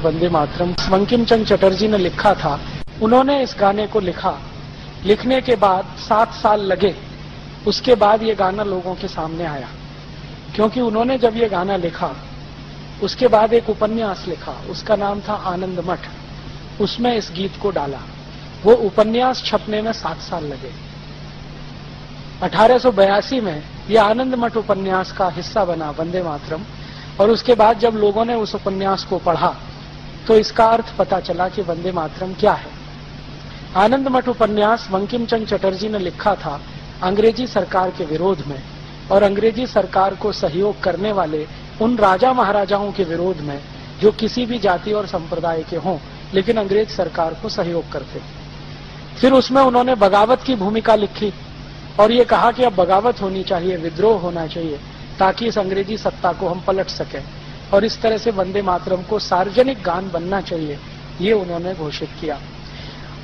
वंदे मातरम बंकिम चंद्र चटर्जी ने लिखा था। उन्होंने इस गाने को लिखा, लिखने के बाद 7 साल लगे, उसके बाद ये गाना लोगों के सामने आया। क्योंकि उन्होंने जब ये गाना लिखा उसके बाद एक उपन्यास लिखा, उसका नाम था आनंद मठ, उसमें इस गीत को डाला। वो उपन्यास छपने में 7 साल लगे। 1882 में यह आनंद मठ उपन्यास का हिस्सा बना वंदे मातरम, और उसके बाद जब लोगों ने उस उपन्यास को पढ़ा तो इसका अर्थ पता चला कि वंदे मातरम क्या है। आनंद मठ उपन्यास बंकिम चंद्र चटर्जी ने लिखा था अंग्रेजी सरकार के विरोध में, और अंग्रेजी सरकार को सहयोग करने वाले उन राजा महाराजाओं के विरोध में जो किसी भी जाति और संप्रदाय के हों लेकिन अंग्रेज सरकार को सहयोग करते। फिर उसमें उन्होंने बगावत की भूमिका लिखी और ये कहा कि अब बगावत होनी चाहिए, विद्रोह होना चाहिए, ताकि इस अंग्रेजी सत्ता को हम पलट सकें, और इस तरह से वंदे मातरम को सार्वजनिक गान बनना चाहिए, ये उन्होंने घोषित किया।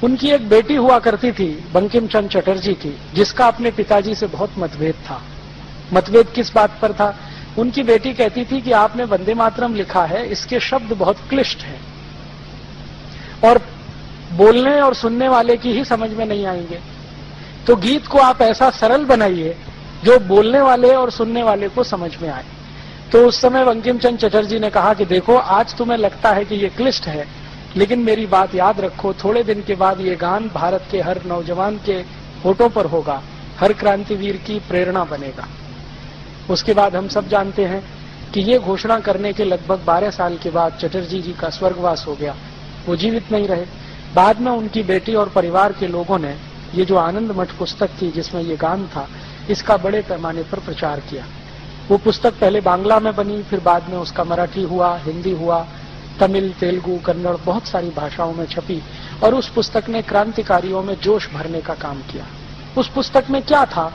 उनकी एक बेटी हुआ करती थी बंकिम चंद्र चटर्जी की, जिसका अपने पिताजी से बहुत मतभेद था। मतभेद किस बात पर था? उनकी बेटी कहती थी कि आपने वंदे मातरम लिखा है, इसके शब्द बहुत क्लिष्ट हैं और बोलने और सुनने वाले की ही समझ में नहीं आएंगे, तो गीत को आप ऐसा सरल बनाइए जो बोलने वाले और सुनने वाले को समझ में आए। तो उस समय बंकिम चंद्र चटर्जी ने कहा कि देखो, आज तुम्हें लगता है कि ये क्लिष्ट है, लेकिन मेरी बात याद रखो, थोड़े दिन के बाद ये गान भारत के हर नौजवान के होठों पर होगा, हर क्रांतिवीर की प्रेरणा बनेगा। उसके बाद हम सब जानते हैं कि ये घोषणा करने के लगभग 12 साल के बाद चटर्जी जी का स्वर्गवास हो गया, वो जीवित नहीं रहे। बाद में उनकी बेटी और परिवार के लोगों ने ये जो आनंद मठ पुस्तक थी जिसमें ये गान था, इसका बड़े पैमाने पर प्रचार किया। वो पुस्तक पहले बांग्ला में बनी, फिर बाद में उसका मराठी हुआ, हिंदी हुआ, तमिल, तेलुगु, कन्नड़, बहुत सारी भाषाओं में छपी, और उस पुस्तक ने क्रांतिकारियों में जोश भरने का काम किया। उस पुस्तक में क्या था?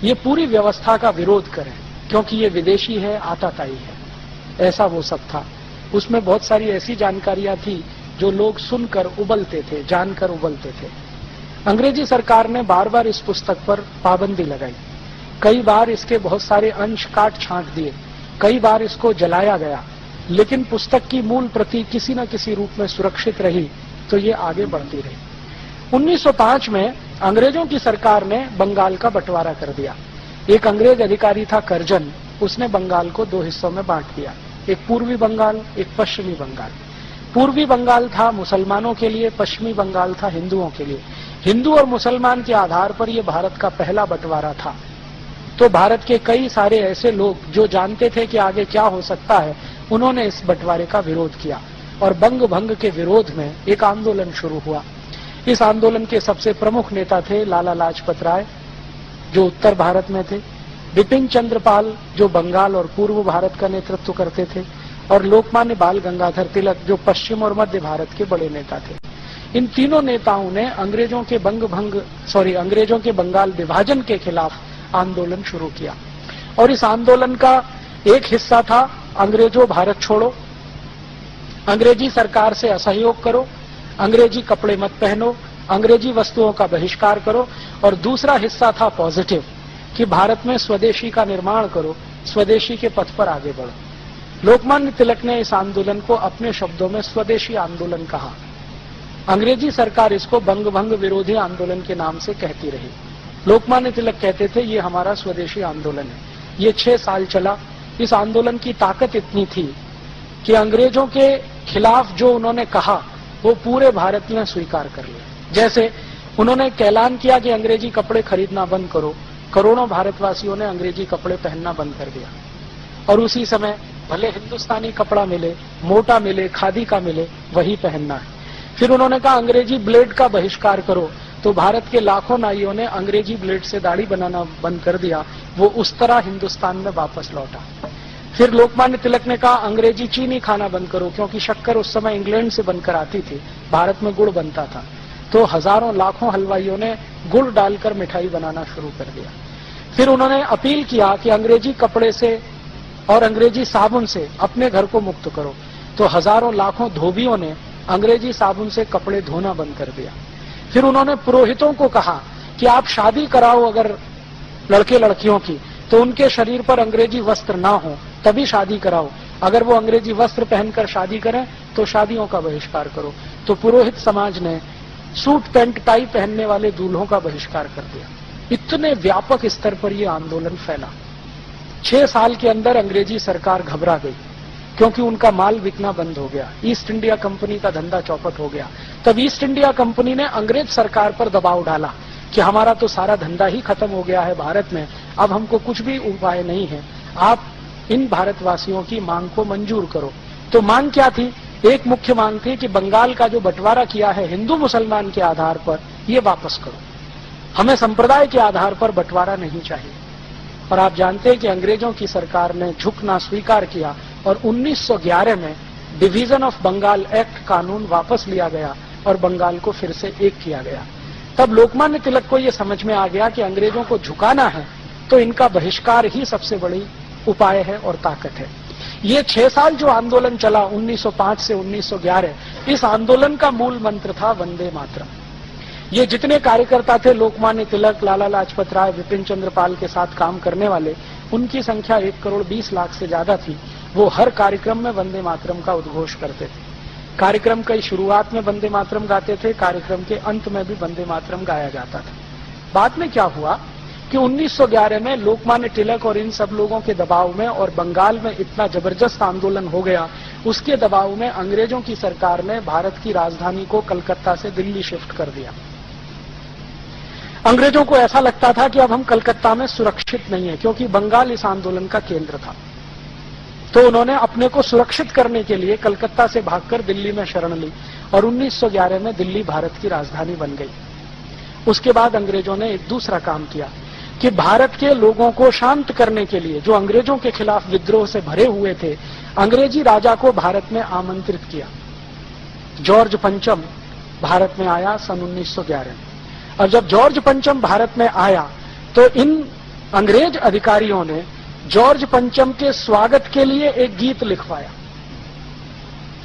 ये पूरी व्यवस्था का विरोध करें, क्योंकि ये विदेशी है, आताताई है, ऐसा वो सब था। उसमें बहुत सारी ऐसी जानकारियां थी जो लोग सुनकर उबलते थे, जानकर उबलते थे। अंग्रेजी सरकार ने बार बार इस पुस्तक पर पाबंदी लगाई, कई बार इसके बहुत सारे अंश काट छांट दिए, कई बार इसको जलाया गया, लेकिन पुस्तक की मूल प्रति किसी न किसी रूप में सुरक्षित रही, तो ये आगे बढ़ती रही। 1905 में अंग्रेजों की सरकार ने बंगाल का बंटवारा कर दिया। एक अंग्रेज अधिकारी था करजन, उसने बंगाल को 2 हिस्सों में बांट दिया, एक पूर्वी बंगाल, एक पश्चिमी बंगाल। पूर्वी बंगाल था मुसलमानों के लिए, पश्चिमी बंगाल था हिंदुओं के लिए। हिंदू और मुसलमान के आधार पर यह भारत का पहला बंटवारा था। तो भारत के कई सारे ऐसे लोग जो जानते थे कि आगे क्या हो सकता है, उन्होंने इस बंटवारे का विरोध किया, और बंग भंग के विरोध में एक आंदोलन शुरू हुआ। इस आंदोलन के सबसे प्रमुख नेता थे लाला लाजपत राय, जो उत्तर भारत में थे, बिपिन चंद्र पाल, जो बंगाल और पूर्व भारत का नेतृत्व करते थे, और लोकमान्य बाल गंगाधर तिलक, जो पश्चिम और मध्य भारत के बड़े नेता थे। इन तीनों नेताओं ने अंग्रेजों के बंगाल विभाजन के खिलाफ आंदोलन शुरू किया, और इस आंदोलन का एक हिस्सा था अंग्रेजों भारत छोड़ो, अंग्रेजी सरकार से असहयोग करो, अंग्रेजी कपड़े मत पहनो, अंग्रेजी वस्तुओं का बहिष्कार करो, और दूसरा हिस्सा था पॉजिटिव, कि भारत में स्वदेशी का निर्माण करो, स्वदेशी के पथ पर आगे बढ़ो। लोकमान्य तिलक ने इस आंदोलन को अपने शब्दों में स्वदेशी आंदोलन कहा। अंग्रेजी सरकार इसको बंग भंग विरोधी आंदोलन के नाम से कहती रही। लोकमान्य तिलक कहते थे ये हमारा स्वदेशी आंदोलन है। ये 6 साल चला। इस आंदोलन की ताकत इतनी थी कि अंग्रेजों के खिलाफ जो उन्होंने कहा वो पूरे भारत ने स्वीकार कर लिया। जैसे उन्होंने ऐलान किया कि अंग्रेजी कपड़े खरीदना बंद करो, करोड़ों भारतवासियों ने अंग्रेजी कपड़े पहनना बंद कर दिया, और उसी समय भले हिंदुस्तानी कपड़ा मिले, मोटा मिले, खादी का मिले, वही पहनना है। फिर उन्होंने कहा अंग्रेजी ब्लेड का बहिष्कार करो, तो भारत के लाखों नाइयों ने अंग्रेजी ब्लेड से दाढ़ी बनाना बंद कर दिया, वो उस तरह हिंदुस्तान में वापस लौटा। फिर लोकमान्य तिलक ने कहा अंग्रेजी चीनी खाना बंद करो, क्योंकि शक्कर उस समय इंग्लैंड से बनकर आती थी, भारत में गुड़ बनता था, तो हजारों लाखों हलवाइयों ने गुड़ डालकर मिठाई बनाना शुरू कर दिया। फिर उन्होंने अपील किया कि अंग्रेजी कपड़े से और अंग्रेजी साबुन से अपने घर को मुक्त करो, तो हजारों लाखों धोबियों ने अंग्रेजी साबुन से कपड़े धोना बंद कर दिया। फिर उन्होंने पुरोहितों को कहा कि आप शादी कराओ अगर लड़के लड़कियों की, तो उनके शरीर पर अंग्रेजी वस्त्र ना हो, तभी शादी कराओ, अगर वो अंग्रेजी वस्त्र पहनकर शादी करें तो शादियों का बहिष्कार करो। तो पुरोहित समाज ने सूट पैंट टाई पहनने वाले दूल्हों का बहिष्कार कर दिया। इतने व्यापक स्तर पर यह आंदोलन फैला। 6 साल के अंदर अंग्रेजी सरकार घबरा गई, क्योंकि उनका माल बिकना बंद हो गया। ईस्ट इंडिया कंपनी का धंधा चौपट हो गया। तब ईस्ट इंडिया कंपनी ने अंग्रेज सरकार पर दबाव डाला कि हमारा तो सारा धंधा ही खत्म हो गया है भारत में, अब हमको कुछ भी उपाय नहीं है, आप इन भारतवासियों की मांग को मंजूर करो। तो मांग क्या थी? एक मुख्य मांग थी कि बंगाल का जो बंटवारा किया है हिंदू मुसलमान के आधार पर, ये वापस करो। हमें संप्रदाय के आधार पर बंटवारा नहीं चाहिए। और आप जानते हैं कि अंग्रेजों की सरकार ने झुकना स्वीकार किया और 1911 में डिवीजन ऑफ बंगाल एक्ट कानून वापस लिया गया और बंगाल को फिर से एक किया गया। तब लोकमान्य तिलक को यह समझ में आ गया कि अंग्रेजों को झुकाना है तो इनका बहिष्कार ही सबसे बड़ी उपाय है और ताकत है। ये 6 साल जो आंदोलन चला 1905 से 1911, इस आंदोलन का मूल मंत्र था वंदे मातरम। ये जितने कार्यकर्ता थे, लोकमान्य तिलक, लाला लाजपत राय, विपिन चंद्र पाल के साथ काम करने वाले, उनकी संख्या 1 करोड़ 20 लाख से ज्यादा थी। वो हर कार्यक्रम में वंदे मातरम का उद्घोष करते थे। कार्यक्रम की शुरुआत में वंदे मातरम गाते थे, कार्यक्रम के अंत में भी वंदे मातरम गाया जाता था। बाद में क्या हुआ कि 1911 में लोकमान्य तिलक और इन सब लोगों के दबाव में और बंगाल में इतना जबरदस्त आंदोलन हो गया, उसके दबाव में अंग्रेजों की सरकार ने भारत की राजधानी को कलकत्ता से दिल्ली शिफ्ट कर दिया। अंग्रेजों को ऐसा लगता था कि अब हम कलकत्ता में सुरक्षित नहीं है, क्योंकि बंगाल इस आंदोलन का केंद्र था। तो उन्होंने अपने को सुरक्षित करने के लिए कलकत्ता से भागकर दिल्ली में शरण ली और 1911 में दिल्ली भारत की राजधानी बन गई। उसके बाद अंग्रेजों ने एक दूसरा काम किया कि भारत के लोगों को शांत करने के लिए, जो अंग्रेजों के खिलाफ विद्रोह से भरे हुए थे, अंग्रेजी राजा को भारत में आमंत्रित किया। जॉर्ज पंचम भारत में आया सन 1911 में। और जब जॉर्ज पंचम भारत में आया तो इन अंग्रेज अधिकारियों ने जॉर्ज पंचम के स्वागत के लिए एक गीत लिखवाया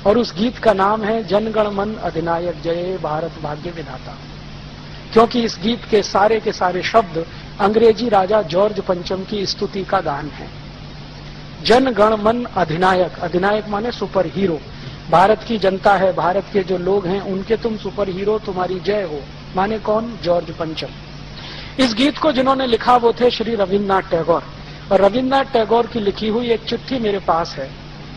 और उस गीत का नाम है जन गण मन अधिनायक जय भारत भाग्य विधाता। क्योंकि इस गीत के सारे शब्द अंग्रेजी राजा जॉर्ज पंचम की स्तुति का गान है। जन गण मन अधिनायक, अधिनायक माने सुपर हीरो, भारत की जनता है, भारत के जो लोग हैं उनके तुम सुपर हीरो, तुम्हारी जय हो। माने कौन? जॉर्ज पंचम। इस गीत को जिन्होंने लिखा वो थे श्री रविन्द्रनाथ टैगोर। और रविन्द्रनाथ टैगोर की लिखी हुई एक चिट्ठी मेरे पास है,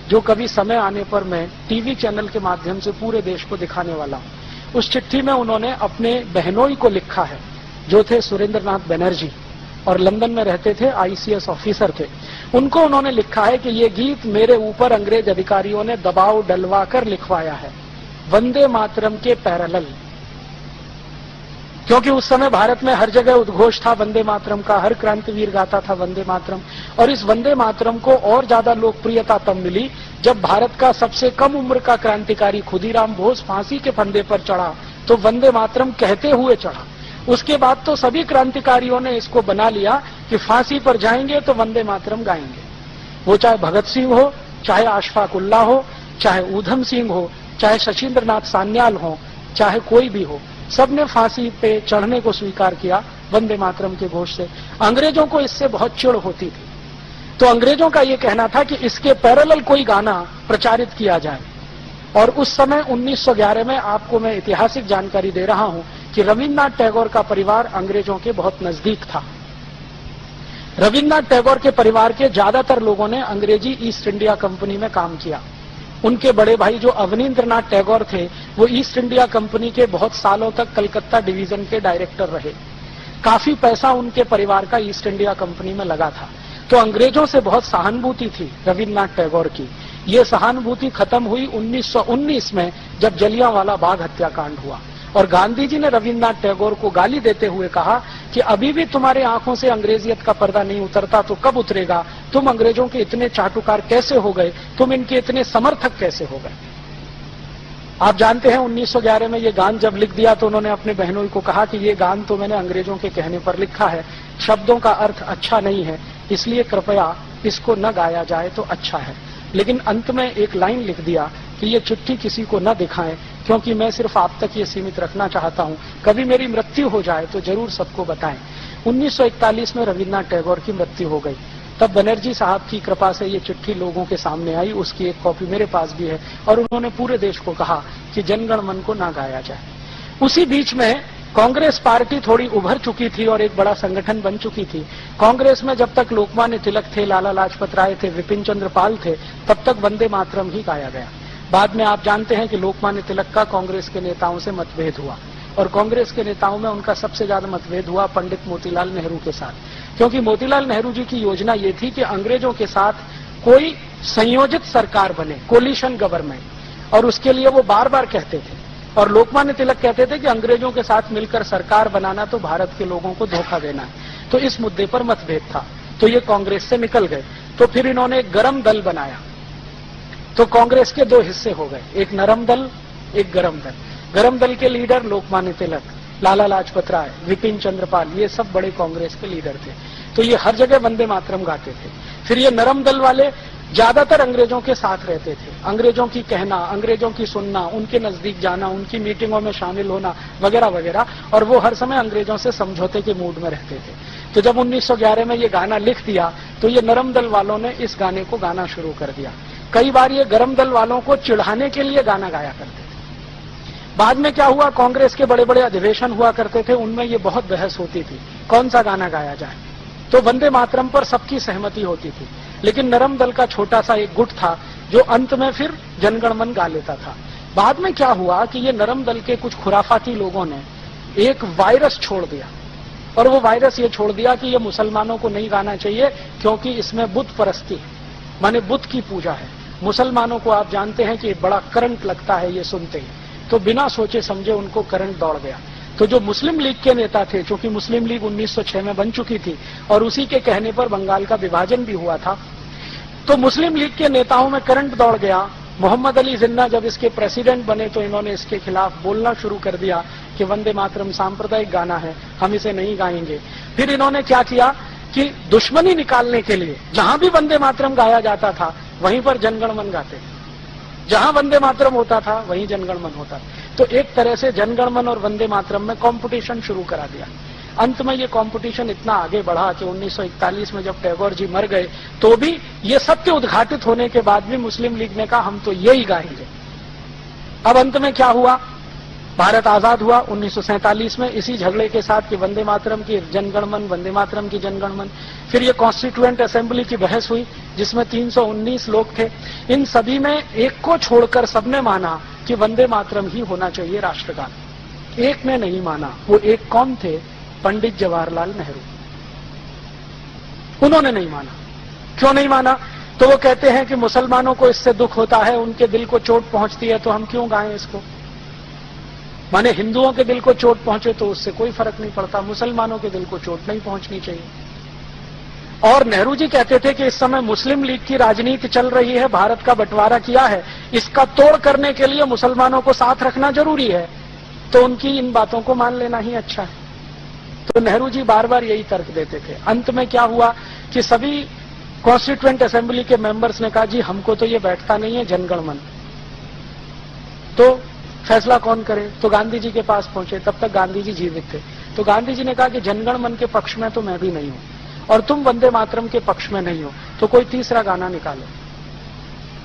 जो कभी समय आने पर मैं टीवी चैनल के माध्यम से पूरे देश को दिखाने वाला हूं। उस चिट्ठी में उन्होंने अपने बहनोई को लिखा है, जो थे सुरेंद्रनाथ बनर्जी और लंदन में रहते थे, ICS ऑफिसर थे। उनको उन्होंने लिखा है कि ये गीत मेरे ऊपर अंग्रेज अधिकारियों ने दबाव डलवा कर लिखवाया है, वंदे मातरम के पैरेलल। क्योंकि उस समय भारत में हर जगह उद्घोष था वंदे मातरम का, हर क्रांतिवीर गाता था वंदे मातरम। और इस वंदे मातरम को और ज्यादा लोकप्रियता तब मिली जब भारत का सबसे कम उम्र का क्रांतिकारी खुदीराम बोस फांसी के फंदे पर चढ़ा तो वंदे मातरम कहते हुए चढ़ा। उसके बाद तो सभी क्रांतिकारियों ने इसको बना लिया कि फांसी पर जाएंगे तो वंदे मातरम गाएंगे। वो चाहे भगत सिंह हो, चाहे अशफाक उल्लाह हो, चाहे ऊधम सिंह हो, चाहे शशीन्द्रनाथ सान्याल हो, चाहे कोई भी हो, सबने फांसी पे चढ़ने को स्वीकार किया वंदे मातरम के घोष से। अंग्रेजों को इससे बहुत चिढ़ होती थी, तो अंग्रेजों का ये कहना था कि इसके पैरेलल कोई गाना प्रचारित किया जाए। और उस समय 1911 में आपको मैं ऐतिहासिक जानकारी दे रहा हूं कि रविन्द्रनाथ टैगोर का परिवार अंग्रेजों के बहुत नजदीक था। रविन्द्रनाथ टैगोर के परिवार के ज्यादातर लोगों ने अंग्रेजी ईस्ट इंडिया कंपनी में काम किया। उनके बड़े भाई जो अवनींद्रनाथ टैगोर थे, वो ईस्ट इंडिया कंपनी के बहुत सालों तक कलकत्ता डिवीजन के डायरेक्टर रहे। काफी पैसा उनके परिवार का ईस्ट इंडिया कंपनी में लगा था। तो अंग्रेजों से बहुत सहानुभूति थी रविन्द्रनाथ टैगोर की। ये सहानुभूति खत्म हुई 1919 में, जब जलियांवाला बाग हत्याकांड हुआ और गांधी जी ने रविन्द्रनाथ टैगोर को गाली देते हुए कहा कि अभी भी तुम्हारे आंखों से अंग्रेजियत का पर्दा नहीं उतरता तो कब उतरेगा? तुम अंग्रेजों के इतने चाटुकार कैसे हो गए? तुम इनके इतने समर्थक कैसे हो गए? आप जानते हैं 1911 में ये गान जब लिख दिया तो उन्होंने अपने बहनों को कहा कि ये गान तो मैंने अंग्रेजों के कहने पर लिखा है, शब्दों का अर्थ अच्छा नहीं है, इसलिए कृपया इसको न गाया जाए तो अच्छा है। लेकिन अंत में एक लाइन लिख दिया कि ये चिट्ठी किसी को न दिखाएं, क्योंकि मैं सिर्फ आप तक ये सीमित रखना चाहता हूं, कभी मेरी मृत्यु हो जाए तो जरूर सबको बताएं। 1941 में रविन्द्रनाथ टैगोर की मृत्यु हो गई। तब बनर्जी साहब की कृपा से ये चिट्ठी लोगों के सामने आई, उसकी एक कॉपी मेरे पास भी है, और उन्होंने पूरे देश को कहा कि जनगण मन को ना गाया जाए। उसी बीच में कांग्रेस पार्टी थोड़ी उभर चुकी थी और एक बड़ा संगठन बन चुकी थी। कांग्रेस में जब तक लोकमान्य तिलक थे, लाला लाजपत राय थे, विपिन चंद्र पाल थे, तब तक वंदे मातरम ही गाया गया। बाद में आप जानते हैं कि लोकमान्य तिलक का कांग्रेस के नेताओं से मतभेद हुआ, और कांग्रेस के नेताओं में उनका सबसे ज्यादा मतभेद हुआ पंडित मोतीलाल नेहरू के साथ, क्योंकि मोतीलाल नेहरू जी की योजना ये थी कि अंग्रेजों के साथ कोई संयोजित सरकार बने, कोलिशन गवर्नमेंट, और उसके लिए वो बार बार कहते थे। और लोकमान्य तिलक कहते थे कि अंग्रेजों के साथ मिलकर सरकार बनाना तो भारत के लोगों को धोखा देना है। तो इस मुद्दे पर मतभेद था, तो ये कांग्रेस से निकल गए। तो फिर इन्होंने एक गरम दल बनाया। तो कांग्रेस के दो हिस्से हो गए, एक नरम दल, एक गरम दल। गरम दल के लीडर लोकमान्य तिलक, लाला लाजपत राय, विपिन चंद्र पाल, ये सब बड़े कांग्रेस के लीडर थे। तो ये हर जगह वंदे मातरम गाते थे। फिर ये नरम दल वाले ज्यादातर अंग्रेजों के साथ रहते थे, अंग्रेजों की कहना, अंग्रेजों की सुनना, उनके नजदीक जाना, उनकी मीटिंगों में शामिल होना वगैरह वगैरह, और वो हर समय अंग्रेजों से समझौते के मूड में रहते थे। तो जब 1911 में ये गाना लिख दिया तो ये नरम दल वालों ने इस गाने को गाना शुरू कर दिया। कई बार ये गरम दल वालों को चिढ़ाने के लिए गाना गाया करते थे। बाद में क्या हुआ, कांग्रेस के बड़े बड़े अधिवेशन हुआ करते थे, उनमें ये बहुत बहस होती थी कौन सा गाना गाया जाए। तो वंदे मातरम पर सबकी सहमति होती थी, लेकिन नरम दल का छोटा सा एक गुट था जो अंत में फिर जनगण मन गा लेता था। बाद में क्या हुआ कि ये नरम दल के कुछ खुराफाती लोगों ने एक वायरस छोड़ दिया, और वो वायरस ये छोड़ दिया कि ये मुसलमानों को नहीं गाना चाहिए क्योंकि इसमें बुत परस्ती है, माने बुत की पूजा है। मुसलमानों को आप जानते हैं कि बड़ा करंट लगता है ये सुनते ही, तो बिना सोचे समझे उनको करंट दौड़ गया। तो जो मुस्लिम लीग के नेता थे, चूंकि मुस्लिम लीग 1906 में बन चुकी थी और उसी के कहने पर बंगाल का विभाजन भी हुआ था, तो मुस्लिम लीग के नेताओं में करंट दौड़ गया। मोहम्मद अली जिन्ना जब इसके प्रेसिडेंट बने तो इन्होंने इसके खिलाफ बोलना शुरू कर दिया कि वंदे मातरम सांप्रदायिक गाना है, हम इसे नहीं गाएंगे। फिर इन्होंने क्या किया कि दुश्मनी निकालने के लिए जहां भी वंदे मातरम गाया जाता था वहीं पर जनगण मन गाते थे, जहां वंदे मातरम होता था वहीं जनगण मन होता था। तो एक तरह से जनगण मन और वंदे मातरम में कंपटीशन शुरू करा दिया। अंत में ये कंपटीशन इतना आगे बढ़ा कि 1941 में जब टैगोर जी मर गए तो भी ये सत्य उद्घाटित होने के बाद भी मुस्लिम लीग ने कहा हम तो यही गाएंगे। अब अंत में क्या हुआ, भारत आजाद हुआ 1947 में इसी झगड़े के साथ कि वंदे मातरम की जनगण मन, वंदे मातरम की जनगण मन। फिर ये कॉन्स्टिट्यूएंट असेंबली की बहस हुई जिसमें 319 लोग थे। इन सभी में एक को छोड़कर सबने माना कि वंदे मातरम ही होना चाहिए राष्ट्रगान। एक ने नहीं माना, वो एक कौन थे, पंडित जवाहरलाल नेहरू। उन्होंने नहीं माना। क्यों नहीं माना, तो वो कहते हैं कि मुसलमानों को इससे दुख होता है, उनके दिल को चोट पहुंचती है, तो हम क्यों गाएं इसको। माने हिंदुओं के दिल को चोट पहुंचे तो उससे कोई फर्क नहीं पड़ता, मुसलमानों के दिल को चोट नहीं पहुंचनी चाहिए। और नेहरू जी कहते थे कि इस समय मुस्लिम लीग की राजनीति चल रही है, भारत का बंटवारा किया है, इसका तोड़ करने के लिए मुसलमानों को साथ रखना जरूरी है, तो उनकी इन बातों को मान लेना ही अच्छा है। तो नेहरू जी बार बार यही तर्क देते थे। अंत में क्या हुआ कि सभी कॉन्स्टिट्यूएंट असेंबली के मेंबर्स ने कहा जी हमको तो ये बैठता नहीं है जनगण मन, तो फैसला कौन करे। तो गांधी जी के पास पहुंचे, तब तक गांधी जी जीवित थे। तो गांधी जी ने कहा कि जनगण मन के पक्ष में तो मैं भी नहीं हूं और तुम वंदे मातरम के पक्ष में नहीं हो, तो कोई तीसरा गाना निकालो।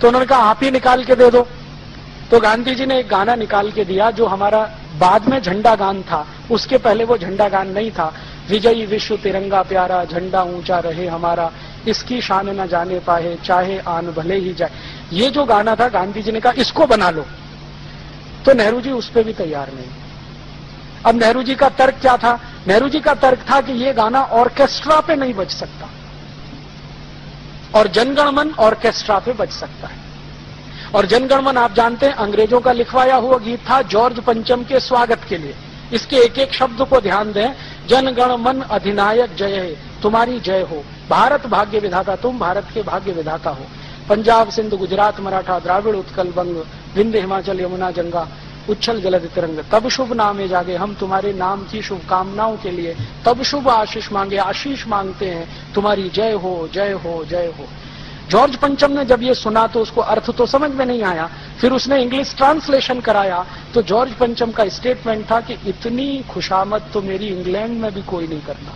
तो उन्होंने कहा आप ही निकाल के दे दो। तो गांधी जी ने एक गाना निकाल के दिया जो हमारा बाद में झंडा गान था, उसके पहले वो झंडा गान नहीं था। विजयी विश्व तिरंगा प्यारा, झंडा ऊंचा रहे हमारा, इसकी शान न जाने पाए चाहे आन भले ही जाए। ये जो गाना था गांधी जी ने कहा इसको बना लो, तो नेहरू जी उस पर भी तैयार नहीं। अब नेहरू जी का तर्क क्या था, नेहरू जी का तर्क था कि ये गाना ऑर्केस्ट्रा पे नहीं बज सकता और जनगण मन ऑर्केस्ट्रा पे बज सकता है। और जनगण मन आप जानते हैं अंग्रेजों का लिखवाया हुआ गीत था जॉर्ज पंचम के स्वागत के लिए। इसके एक एक शब्द को ध्यान दें, जनगण मन अधिनायक जय है, तुम्हारी जय हो, भारत भाग्य विधाता, तुम भारत के भाग्य विधाता हो, पंजाब सिंध गुजरात मराठा द्राविड़ उत्कल बंग, विंध्य हिमाचल यमुना गंगा, उच्छल जलधि तिरंग, तब शुभ नामे जागे, हम तुम्हारे नाम की शुभकामनाओं के लिए तब शुभ आशीष मांगे, आशीष मांगते हैं, तुम्हारी जय हो जय हो जय हो। जॉर्ज पंचम ने जब ये सुना तो उसको अर्थ तो समझ में नहीं आया, फिर उसने इंग्लिश ट्रांसलेशन कराया तो जॉर्ज पंचम का स्टेटमेंट था कि इतनी खुशामद तो मेरी इंग्लैंड में भी कोई नहीं करता।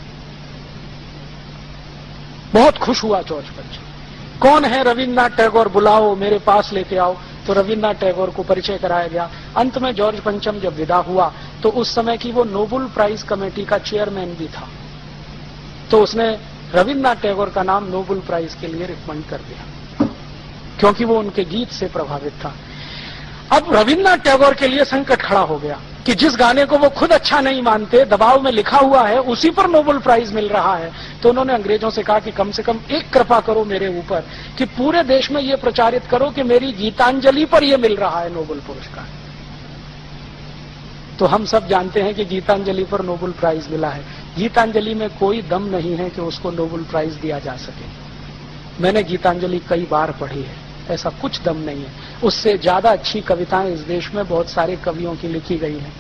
बहुत खुश हुआ जॉर्ज पंचम। कौन है रविन्द्रनाथ टैगोर, बुलाओ मेरे पास लेके आओ। तो रविन्द्रनाथ टैगोर को परिचय कराया गया। अंत में जॉर्ज पंचम जब विदा हुआ तो उस समय की वो नोबेल प्राइज कमेटी का चेयरमैन भी था, तो उसने रविन्द्रनाथ टैगोर का नाम नोबेल प्राइज के लिए रिकमेंड कर दिया, क्योंकि वो उनके गीत से प्रभावित था। अब रविन्द्रनाथ टैगोर के लिए संकट खड़ा हो गया कि जिस गाने को वो खुद अच्छा नहीं मानते, दबाव में लिखा हुआ है, उसी पर नोबेल प्राइज मिल रहा है। तो उन्होंने अंग्रेजों से कहा कि कम से कम एक कृपा करो मेरे ऊपर कि पूरे देश में ये प्रचारित करो कि मेरी गीतांजलि पर ये मिल रहा है नोबेल पुरस्कार। तो हम सब जानते हैं कि गीतांजलि पर नोबेल प्राइज मिला है। गीतांजलि में कोई दम नहीं है कि उसको नोबेल प्राइज दिया जा सके। मैंने गीतांजलि कई बार पढ़ी है, ऐसा कुछ दम नहीं है। उससे ज्यादा अच्छी कविताएं इस देश में बहुत सारे कवियों की लिखी गई हैं,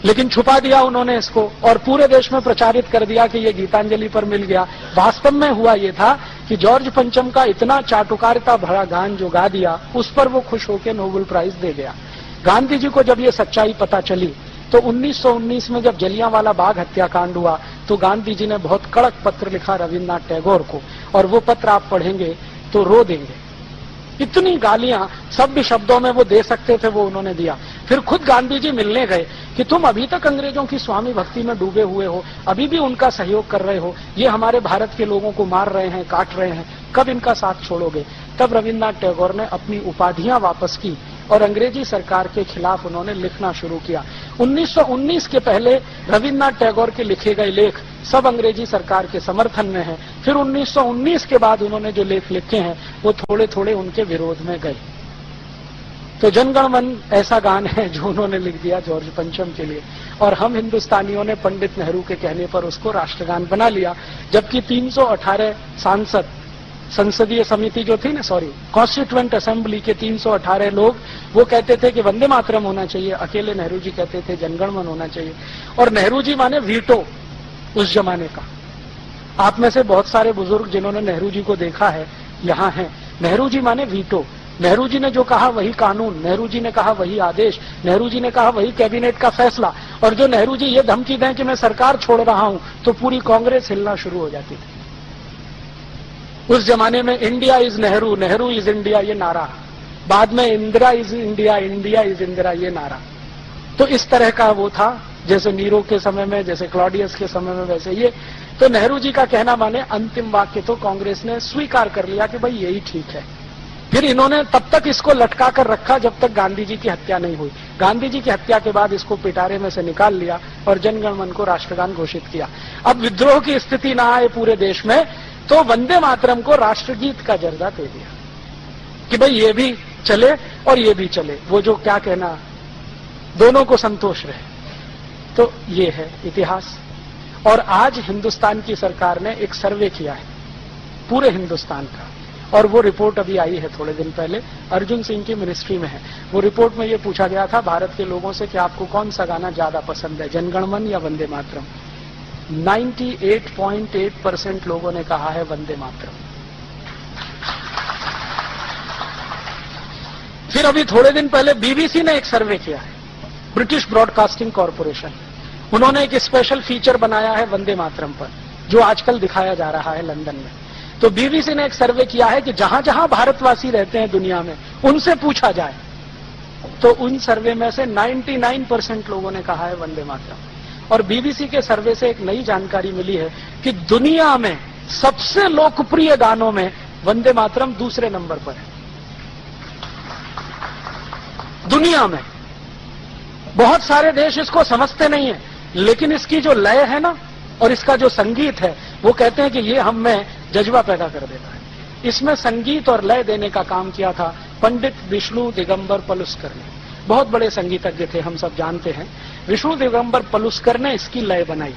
लेकिन छुपा दिया उन्होंने इसको और पूरे देश में प्रचारित कर दिया कि ये गीतांजलि पर मिल गया। वास्तव में हुआ ये था कि जॉर्ज पंचम का इतना चाटुकारिता भरा गान जो गा दिया, उस पर वो खुश होकर नोबेल प्राइज दे गया। गांधी जी को जब ये सच्चाई पता चली तो 1919 में जब जलियांवाला बाग हत्याकांड हुआ तो गांधी जी ने बहुत कड़क पत्र लिखा रविन्द्रनाथ टैगोर को, और वो पत्र आप पढ़ेंगे तो रो देंगे। इतनी गालियां सभ्य शब्दों में वो दे सकते थे वो उन्होंने दिया। फिर खुद गांधी जी मिलने गए कि तुम अभी तक अंग्रेजों की स्वामी भक्ति में डूबे हुए हो, अभी भी उनका सहयोग कर रहे हो, ये हमारे भारत के लोगों को मार रहे हैं, काट रहे हैं, कब इनका साथ छोड़ोगे। तब रविन्द्रनाथ टैगोर ने अपनी उपाधियां वापस की और अंग्रेजी सरकार के खिलाफ उन्होंने लिखना शुरू किया। 1919 के पहले रविन्द्रनाथ टैगोर के लिखे गए लेख सब अंग्रेजी सरकार के समर्थन में हैं। फिर 1919 के बाद उन्होंने जो लेख लिखे हैं वो थोड़े थोड़े उनके विरोध में गए। तो जनगण मन ऐसा गान है जो उन्होंने लिख दिया जॉर्ज पंचम के लिए, और हम हिंदुस्तानियों ने पंडित नेहरू के कहने पर उसको राष्ट्रगान बना लिया। जबकि 318 सांसद, संसदीय समिति जो थी ना, कॉन्स्टिट्यूएंट असेंबली के 318 लोग वो कहते थे कि वंदे मातरम होना चाहिए, अकेले नेहरू जी कहते थे जनगण मन होना चाहिए। और नेहरू जी माने वीटो उस जमाने का। आप में से बहुत सारे बुजुर्ग जिन्होंने नेहरू जी को देखा है यहाँ हैं। नेहरू जी माने वीटो। नेहरू जी ने जो कहा वही कानून, नेहरू जी ने कहा वही आदेश, नेहरू जी ने कहा वही कैबिनेट का फैसला। और जो नेहरू जी ये धमकी दें कि मैं सरकार छोड़ रहा हूं तो पूरी कांग्रेस हिलना शुरू हो जाती थी। उस जमाने में India is Nehru, Nehru is India ये नारा, बाद में Indira is India, India is Indira ये नारा। तो इस तरह का वो था, जैसे नीरो के समय में, जैसे क्लॉडियस के समय में, वैसे ये। तो नेहरू जी का कहना माने अंतिम वाक्य तो कांग्रेस ने स्वीकार कर लिया कि भाई यही ठीक है। फिर इन्होंने तब तक इसको लटका कर रखा जब तक गांधी जी की हत्या नहीं हुई। गांधी जी की हत्या के बाद इसको पिटारे में से निकाल लिया और जनगण मन को राष्ट्रगान घोषित किया। अब विद्रोह की स्थिति ना आए पूरे देश में तो वंदे मातरम को राष्ट्रगीत का दर्जा दे दिया कि भाई ये भी चले और ये भी चले, वो जो क्या कहना, दोनों को संतोष रहे। तो ये है इतिहास। और आज हिंदुस्तान की सरकार ने एक सर्वे किया है पूरे हिंदुस्तान का, और वो रिपोर्ट अभी आई है थोड़े दिन पहले, अर्जुन सिंह की मिनिस्ट्री में है। वो रिपोर्ट में ये पूछा गया था भारत के लोगों से कि आपको कौन सा गाना ज्यादा पसंद है, जनगण मन या वंदे मातरम। 98.8% लोगों ने कहा है वंदे मातरम। फिर अभी थोड़े दिन पहले बीबीसी ने एक सर्वे किया है, ब्रिटिश ब्रॉडकास्टिंग कॉरपोरेशन। उन्होंने एक स्पेशल फीचर बनाया है वंदे मातरम पर, जो आजकल दिखाया जा रहा है लंदन में। तो बीबीसी ने एक सर्वे किया है कि जहां जहां भारतवासी रहते हैं दुनिया में उनसे पूछा जाए, तो उन सर्वे में से 99% लोगों ने कहा है वंदे मातरम। और बीबीसी के सर्वे से एक नई जानकारी मिली है कि दुनिया में सबसे लोकप्रिय गानों में वंदे मातरम दूसरे नंबर पर है। दुनिया में बहुत सारे देश इसको समझते नहीं है, लेकिन इसकी जो लय है ना और इसका जो संगीत है, वो कहते हैं कि ये हम में जज्बा पैदा कर देता है। इसमें संगीत और लय देने का काम किया था पंडित विष्णु दिगंबर पलुस्कर ने। बहुत बड़े संगीतज्ञ थे, हम सब जानते हैं। विष्णु दिगंबर पलुस्कर ने इसकी लय बनाई,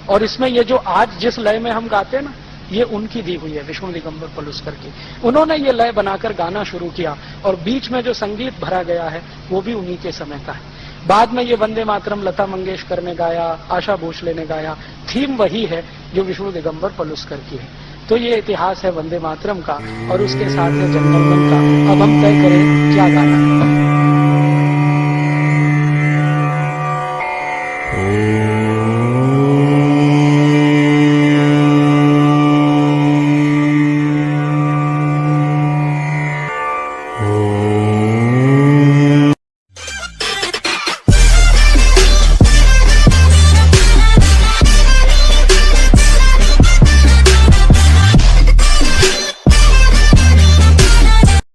और इसमें ये जो आज जिस लय में हम गाते हैं ना, ये उनकी दी हुई है, विष्णु दिगंबर पलुस्कर की। उन्होंने ये लय बनाकर गाना शुरू किया, और बीच में जो संगीत भरा गया है वो भी उन्हीं के समय का है। बाद में ये वंदे मातरम लता मंगेशकर ने गाया, आशा भोसले ने गाया। थीम वही है जो विष्णु दिगंबर पलुस्कर की है। तो ये इतिहास है वंदे मातरम का, और उसके साथ है जनगण मन का। अब हम तय करें क्या गाना है।